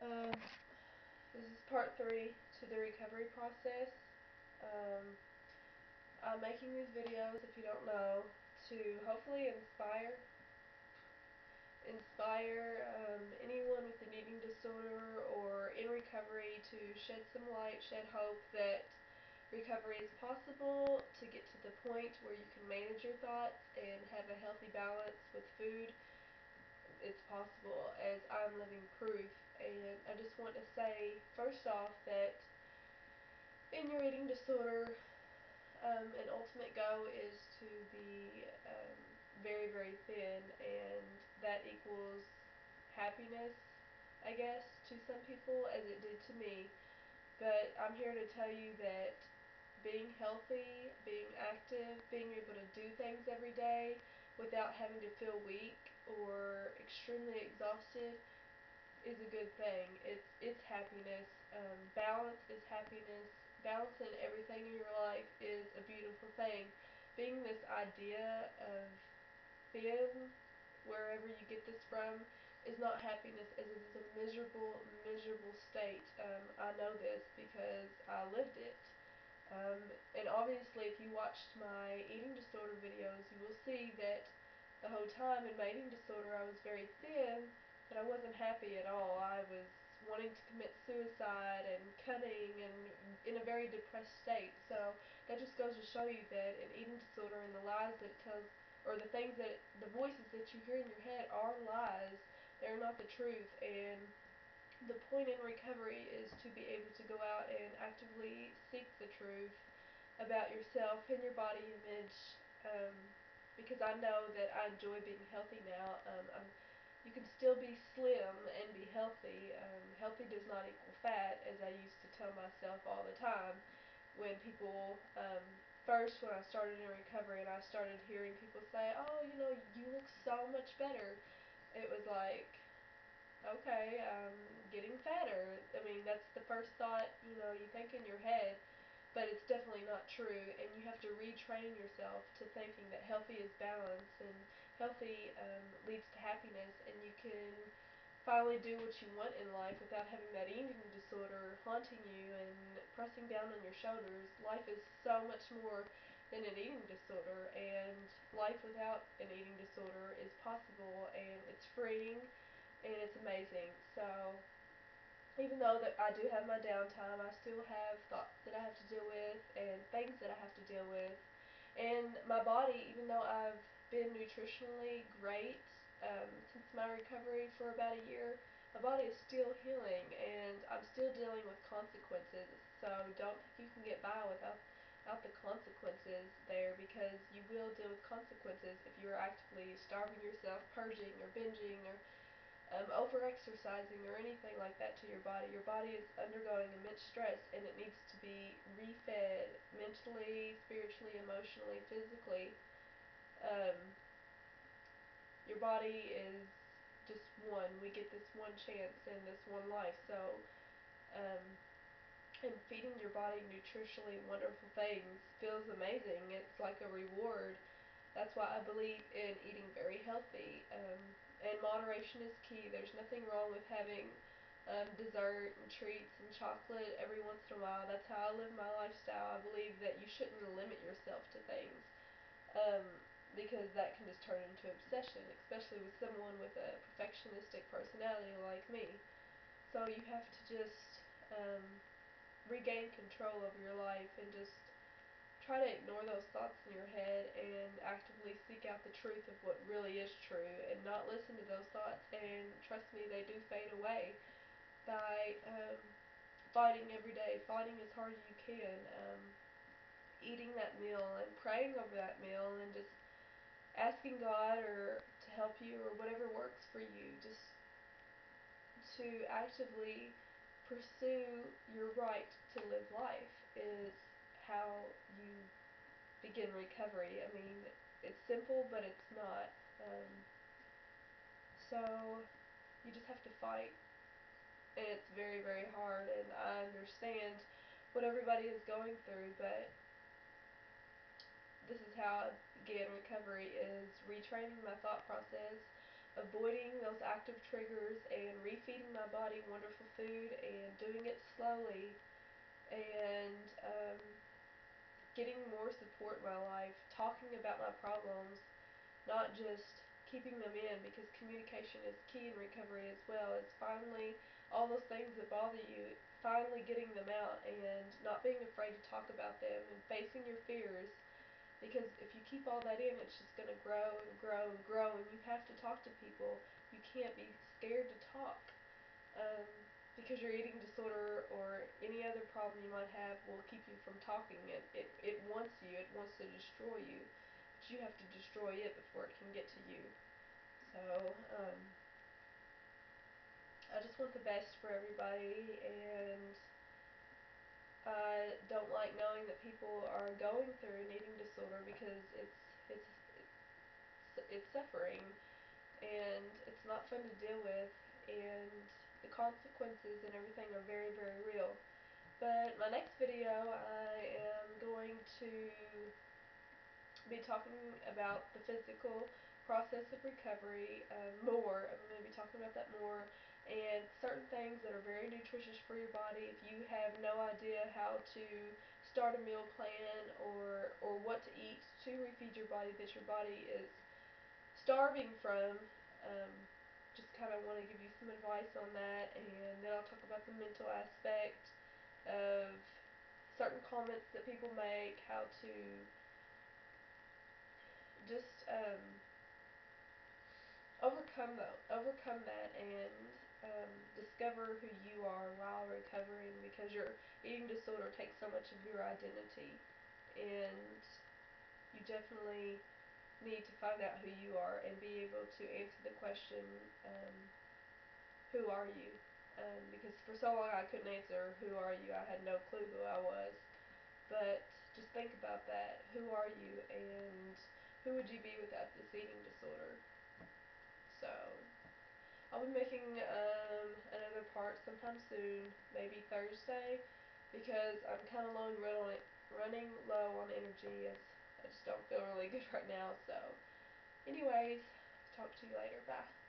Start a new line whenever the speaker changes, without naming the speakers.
Um, this is part 3 to the recovery process. Um, I'm making these videos, if you don't know, to hopefully inspire anyone with an eating disorder or in recovery to shed some light, shed hope that recovery is possible, to get to the point where you can manage your thoughts and have a healthy balance with food. It's possible, as I'm living proof. And I just want to say, first off, that in your eating disorder, an ultimate goal is to be very, very thin, and that equals happiness, I guess, to some people, as it did to me. But I'm here to tell you that being healthy, being active, being able to do things every day without having to feel weak or extremely exhausted is a good thing. It's happiness. Balance is happiness. Balance in everything in your life is a beautiful thing. Being this idea of thin, wherever you get this from, is not happiness, as it is a miserable, miserable state. I know this because I lived it. Um, and obviously, if you watched my eating disorder videos, you will see that the whole time in my eating disorder I was very thin, but I wasn't happy at all. I was wanting to commit suicide and cutting and in a very depressed state. So that just goes to show you that an eating disorder and the lies that it tells, or the things that, the voices that you hear in your head are lies. They're not the truth. And the point in recovery is to be able to go out and actively seek the truth about yourself and your body image, um, because I know that I enjoy being healthy now. You can still be slim and be healthy. Healthy does not equal fat, as I used to tell myself all the time. When people, first when I started in recovery and I started hearing people say, oh, you look so much better, it was like, okay, getting fatter. I mean, that's the first thought, you think in your head, but it's definitely not true, and you have to retrain yourself to thinking that healthy is balance, and healthy leads to happiness, and you can finally do what you want in life without having that eating disorder haunting you and pressing down on your shoulders. Life is so much more than an eating disorder, and life without an eating disorder is possible, and it's freeing, and it's amazing. So even though that I do have my downtime, I still have thoughts that I have to deal with and things that I have to deal with. And my body, even though I've been nutritionally great since my recovery for about a year, my body is still healing, and I'm still dealing with consequences. So don't think you can get by without the consequences there, because you will deal with consequences if you are actively starving yourself, purging or binging, or over-exercising or anything like that to your body. Your body is undergoing immense stress, and it needs to be refed mentally, spiritually, emotionally, physically. Um, your body is just one. We get this one chance in this one life. So, um, and feeding your body nutritionally wonderful things feels amazing. It's like a reward. That's why I believe in eating very healthy. And moderation is key. There's nothing wrong with having dessert and treats and chocolate every once in a while. That's how I live my lifestyle. I believe that you shouldn't limit yourself to things, um, because that can just turn into obsession, especially with someone with a perfectionistic personality like me. So you have to just regain control over your life and just try to ignore those thoughts in your head and actively seek out the truth of what really is true, and not listen to those thoughts. And trust me, they do fade away by fighting every day, fighting as hard as you can, eating that meal and praying over that meal, and just asking God or to help you or whatever works for you, just to actively pursue your right to live life is how you begin recovery. I mean, it's simple, but it's not. So you just have to fight, and it's very, very hard. And I understand what everybody is going through, but this is how I began recovery: is retraining my thought process avoiding those active triggers and refeeding my body wonderful food and doing it slowly, and getting more support in my life, talking about my problems, not just keeping them in, because communication is key in recovery as well. It's finally all those things that bother you, finally getting them out and not being afraid to talk about them and facing your fears, because if you keep all that in, it's just going to grow and grow and grow, and you have to talk to people. You can't be scared to talk, um, because your eating disorder or any other problem you might have will keep you from talking. It wants you, it wants to destroy you, but you have to destroy it before it can get to you. So, I just want the best for everybody, and I don't like knowing that people are going through an eating disorder, because it's it's suffering, and it's not fun to deal with, and the consequences and everything are very, very real. But my next video, I am going to be talking about the physical process of recovery more. I'm going to be talking about that more, and certain things that are very nutritious for your body. If you have no idea how to start a meal plan, or what to eat to refeed your body that your body is starving from, um, just kind of want to give you some advice on that, and then I'll talk about the mental aspect of certain comments that people make, how to just overcome that, and discover who you are while recovering, because your eating disorder takes so much of your identity, and you definitely need to find out who you are and be able to answer the question, um, who are you? Because for so long I couldn't answer who are you. I had no clue who I was. But just think about that. Who are you, and who would you be without this eating disorder? So, I'll be making another part sometime soon, maybe Thursday, because I'm kind of running low on energy, as I just don't feel really good right now. So, anyways, talk to you later. Bye.